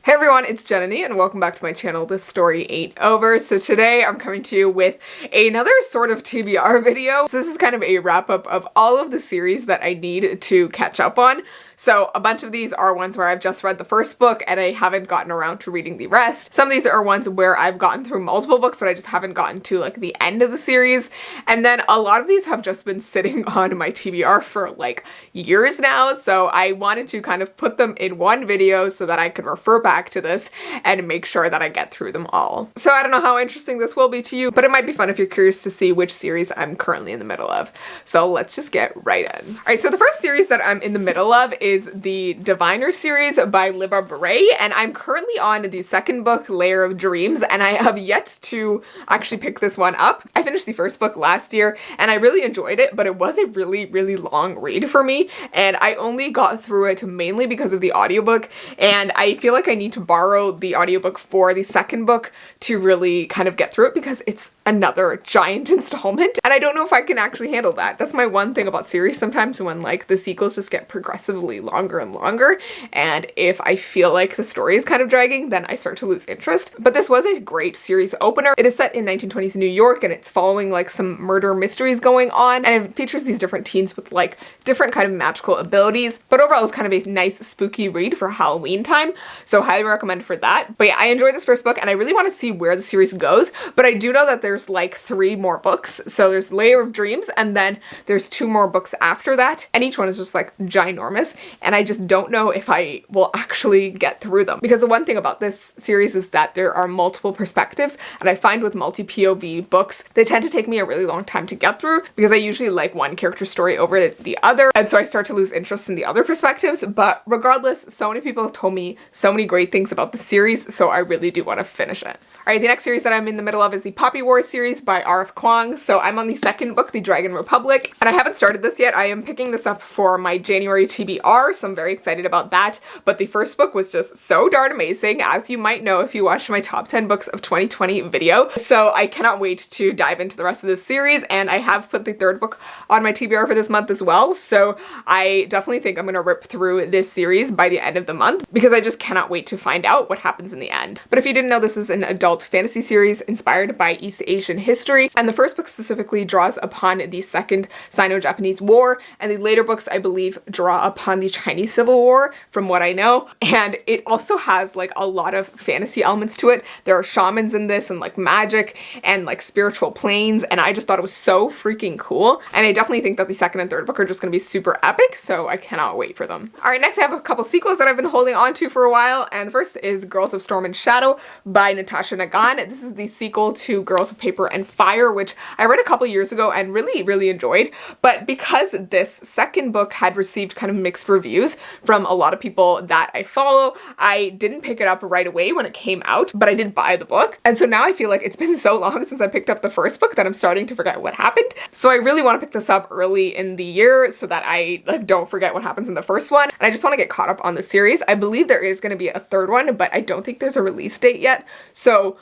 Hey everyone, it's Jananie and welcome back to my channel, This Story Ain't Over. So today I'm coming to you with another sort of TBR video. So this is kind of a wrap up of all of the series that I need to catch up on. So a bunch of these are ones where I've just read the first book and I haven't gotten around to reading the rest. Some of these are ones where I've gotten through multiple books but I just haven't gotten to like the end of the series. And then a lot of these have just been sitting on my TBR for like years now. So I wanted to kind of put them in one video so that I could refer back to this and make sure that I get through them all. So I don't know how interesting this will be to you, but it might be fun if you're curious to see which series I'm currently in the middle of. So let's just get right in. All right, so the first series that I'm in the middle of is the Diviner series by Libba Bray, and I'm currently on the second book, Layer of Dreams, and I have yet to actually pick this one up. I finished the first book last year and I really enjoyed it, but it was a really long read for me, and I only got through it mainly because of the audiobook, and I feel like I need to borrow the audiobook for the second book to really kind of get through it because it's another giant installment, and I don't know if I can actually handle that. That's my one thing about series sometimes, when like the sequels just get progressively longer and longer, and if I feel like the story is kind of dragging, then I start to lose interest. But this was a great series opener. It is set in 1920s New York and it's following like some murder mysteries going on, and it features these different teens with like different kind of magical abilities, but overall it was kind of a nice spooky read for Halloween time, so highly recommend for that. But yeah, I enjoyed this first book and I really want to see where the series goes, but I do know that there's like 3 more books. So there's Layer of Dreams and then there's 2 more books after that, and each one is just like ginormous, and I just don't know if I will actually get through them, because the one thing about this series is that there are multiple perspectives, and I find with multi-POV books they tend to take me a really long time to get through because I usually like one character story over the other, and so I start to lose interest in the other perspectives. But regardless, so many people have told me so many great things about the series, so I really do want to finish it. Alright, the next series that I'm in the middle of is the Poppy War series by R.F. Kuang. So I'm on the second book, The Dragon Republic, and I haven't started this yet. I am picking this up for my January TBR, so I'm very excited about that. But the first book was just so darn amazing, as you might know if you watched my top 10 books of 2020 video. So I cannot wait to dive into the rest of this series, and I have put the third book on my TBR for this month as well. So I definitely think I'm going to rip through this series by the end of the month because I just cannot wait to find out what happens in the end. But if you didn't know, this is an adult fantasy series inspired by East Asian history, and the first book specifically draws upon the Second Sino-Japanese War, and the later books I believe draw upon the Chinese Civil War from what I know. And it also has like a lot of fantasy elements to it. There are shamans in this and like magic and like spiritual planes, and I just thought it was so freaking cool, and I definitely think that the second and third book are just going to be super epic, so I cannot wait for them. Alright, next I have a couple sequels that I've been holding on to for a while, and the first is Girls of Storm and Shadow by Natasha Nagan. This is the sequel to Girls of Paper and Fire, which I read a couple years ago and really enjoyed, but because this second book had received kind of mixed reviews from a lot of people that I follow, I didn't pick it up right away when it came out, but I did buy the book, and so now I feel like it's been so long since I picked up the first book that I'm starting to forget what happened. So I really want to pick this up early in the year so that I don't forget what happens in the first one, and I just want to get caught up on the series. I believe there is going to be a third one, but I don't think there's a release date yet, so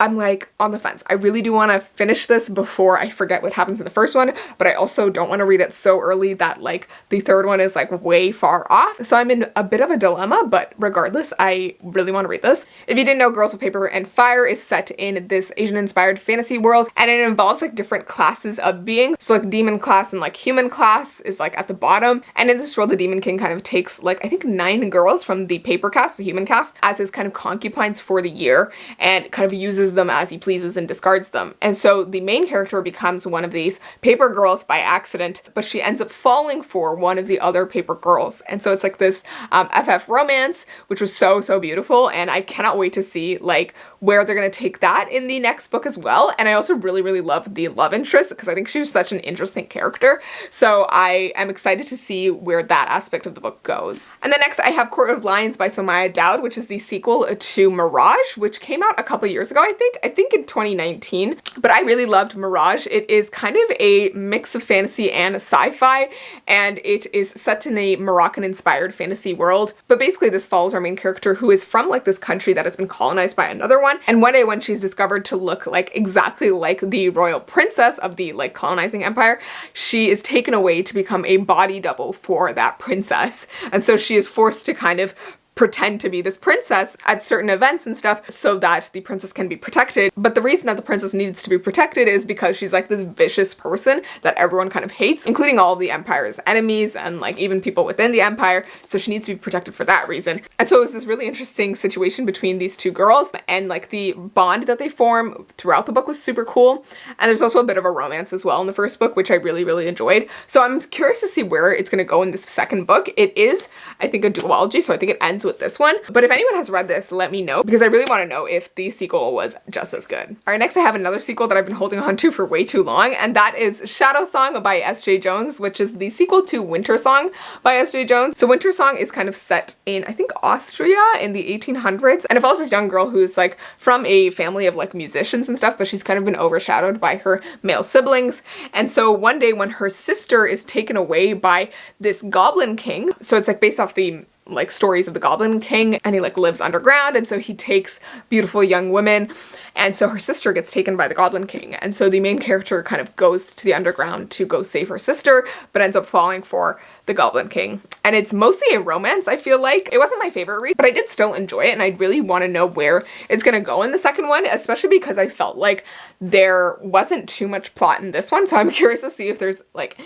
I'm like on the fence. I really do want to finish this before I forget what happens in the first one, but I also don't want to read it so early that like the third one is like way far off. So I'm in a bit of a dilemma, but regardless, I really want to read this. If you didn't know, Girls of Paper and Fire is set in this Asian-inspired fantasy world, and it involves like different classes of beings. So like demon class and like human class is like at the bottom, and in this world the demon king kind of takes like I think 9 girls from the paper cast, the human cast, as his kind of concubines for the year, and kind of uses them as he pleases and discards them. And so the main character becomes one of these paper girls by accident, but she ends up falling for one of the other paper girls. And so it's like this FF romance, which was so beautiful, and I cannot wait to see like where they're going to take that in the next book as well. And I also really love the love interest because I think she was such an interesting character. So I am excited to see where that aspect of the book goes. And then next I have Court of Lions by Somaya Dowd, which is the sequel to Mirage, which came out a couple years ago, I think in 2019, but I really loved Mirage. It is kind of a mix of fantasy and sci-fi, and it is set in a Moroccan-inspired fantasy world, but basically this follows our main character who is from like this country that has been colonized by another one, and one day when she's discovered to look like exactly like the royal princess of the like colonizing empire, she is taken away to become a body double for that princess, and so she is forced to kind of pretend to be this princess at certain events and stuff so that the princess can be protected. But the reason that the princess needs to be protected is because she's like this vicious person that everyone kind of hates, including all of the empire's enemies and like even people within the empire. So she needs to be protected for that reason. And so it was this really interesting situation between these two girls, and like the bond that they form throughout the book was super cool. And there's also a bit of a romance as well in the first book, which I really, really enjoyed. So I'm curious to see where it's going to go in this second book. It is, I think, a duology, so I think it ends with this one. But if anyone has read this, let me know, because I really want to know if the sequel was just as good. All right, next I have another sequel that I've been holding on to for way too long, and that is Shadow Song by S.J. Jones, which is the sequel to Winter Song by S.J. Jones. So Winter Song is kind of set in, I think, Austria in the 1800s, and it follows this young girl who's like from a family of like musicians and stuff, but she's kind of been overshadowed by her male siblings. And so one day when her sister is taken away by this goblin king, so it's like based off the like stories of the Goblin King, and he like lives underground, and so he takes beautiful young women, and so her sister gets taken by the Goblin King, and so the main character kind of goes to the underground to go save her sister, but ends up falling for the Goblin King. And it's mostly a romance, I feel like. It wasn't my favorite read, but I did still enjoy it, and I really want to know where it's gonna go in the second one, especially because I felt like there wasn't too much plot in this one, so I'm curious to see if there's like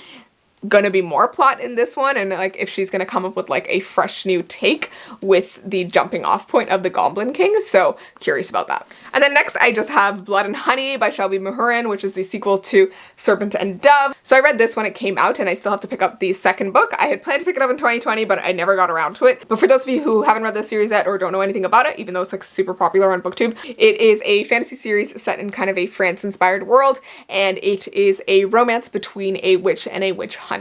gonna be more plot in this one, and like if she's gonna come up with like a fresh new take with the jumping off point of the Goblin King. So curious about that. And then next I just have Blood and Honey by Shelby Mahurin, which is the sequel to Serpent and Dove. So I read this when it came out, and I still have to pick up the second book. I had planned to pick it up in 2020, but I never got around to it. But for those of you who haven't read this series yet or don't know anything about it, even though it's like super popular on BookTube, it is a fantasy series set in kind of a France-inspired world, and it is a romance between a witch and a witch hunter.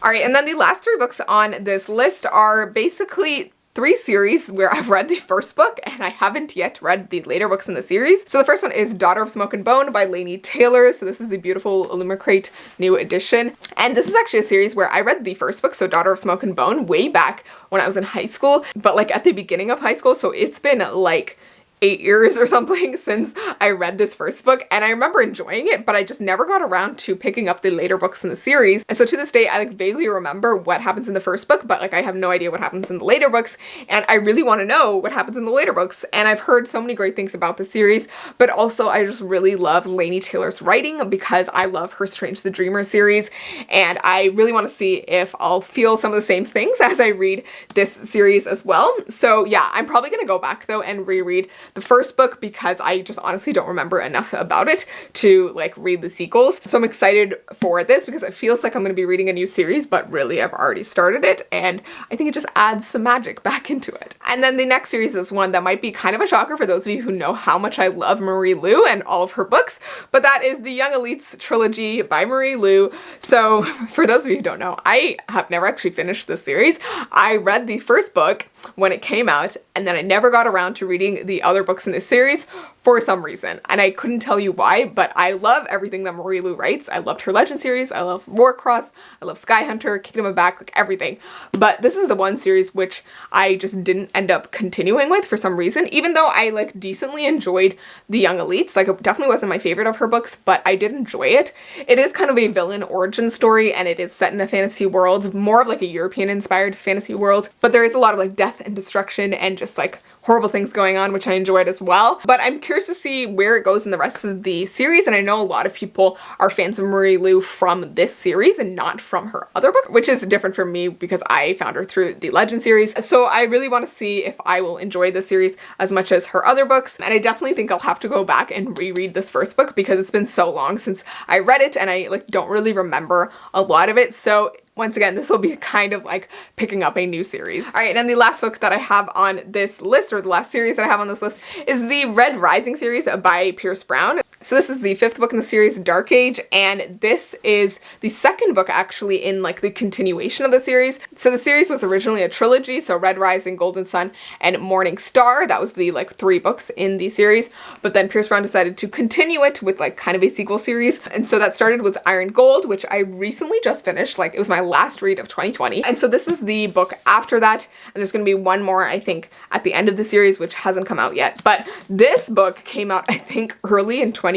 Alright, and then the last three books on this list are basically three series where I've read the first book and I haven't yet read the later books in the series. So the first one is Daughter of Smoke and Bone by Laini Taylor. So this is the beautiful Illumicrate new edition. And this is actually a series where I read the first book, so Daughter of Smoke and Bone, way back when I was in high school, but like at the beginning of high school. So it's been like 8 years or something since I read this first book, and I remember enjoying it, but I just never got around to picking up the later books in the series. And so to this day, I like vaguely remember what happens in the first book, but like I have no idea what happens in the later books, and I really want to know what happens in the later books. And I've heard so many great things about the series, but also I just really love Laini Taylor's writing because I love her Strange the Dreamer series, and I really want to see if I'll feel some of the same things as I read this series as well. So yeah, I'm probably gonna go back though and reread the first book because I just honestly don't remember enough about it to like read the sequels. So I'm excited for this because it feels like I'm going to be reading a new series, but really I've already started it, and I think it just adds some magic back into it. And then the next series is one that might be kind of a shocker for those of you who know how much I love Marie Lu and all of her books, but that is the Young Elites trilogy by Marie Lu. So for those of you who don't know, I have never actually finished this series. I read the first book when it came out, and then I never got around to reading the other books in this series for some reason, and I couldn't tell you why, but I love everything that Marie Lu writes. I loved her Legend series, I love Warcross, I love Sky Hunter, Kingdom of Back, like everything. But this is the one series which I just didn't end up continuing with for some reason, even though I like decently enjoyed The Young Elites. Like it definitely wasn't my favorite of her books, but I did enjoy it. It is kind of a villain origin story, and it is set in a fantasy world, more of like a European inspired fantasy world, but there is a lot of like death and destruction and just like horrible things going on, which I enjoyed as well. But I'm curious to see where it goes in the rest of the series, and I know a lot of people are fans of Marie Lu from this series and not from her other book, which is different for me because I found her through the Legend series. So I really want to see if I will enjoy this series as much as her other books, and I definitely think I'll have to go back and reread this first book because it's been so long since I read it and I like don't really remember a lot of it. So once again, this will be kind of like picking up a new series. All right, and the last book that I have on this list, or the last series that I have on this list, is the Red Rising series by Pierce Brown. So this is the fifth book in the series, Dark Age, and this is the second book actually in like the continuation of the series. So the series was originally a trilogy, so Red Rising, Golden Sun, and Morning Star. That was the like 3 books in the series, but then Pierce Brown decided to continue it with like kind of a sequel series, and so that started with Iron Gold, which I recently just finished. Like it was my last read of 2020, and so this is the book after that, and there's going to be one more I think at the end of the series which hasn't come out yet. But this book came out I think early in 2019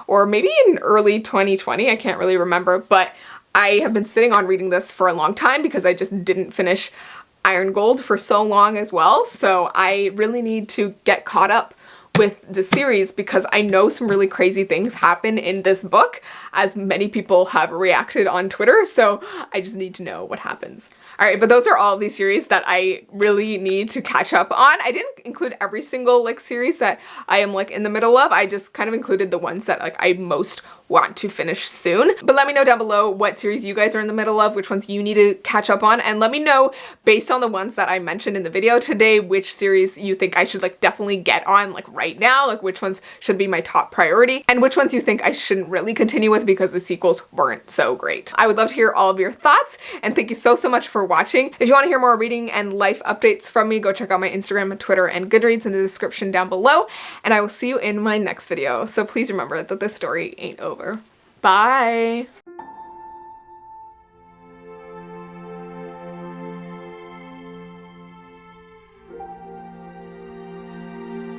or maybe in early 2020, I can't really remember, but I have been sitting on reading this for a long time because I just didn't finish Iron Gold for so long as well, so I really need to get caught up with the series because I know some really crazy things happen in this book, as many people have reacted on Twitter, so I just need to know what happens. Alright, but those are all of these series that I really need to catch up on. I didn't include every single like series that I am like in the middle of. I just kind of included the ones that like I most want to finish soon. But let me know down below what series you guys are in the middle of, which ones you need to catch up on, and let me know based on the ones that I mentioned in the video today which series you think I should like definitely get on like right now, like which ones should be my top priority, and which ones you think I shouldn't really continue with because the sequels weren't so great. I would love to hear all of your thoughts, and thank you so much for watching. If you want to hear more reading and life updates from me, go check out my Instagram, Twitter, and Goodreads in the description down below, and I will see you in my next video. So please remember that this story ain't over. Bye!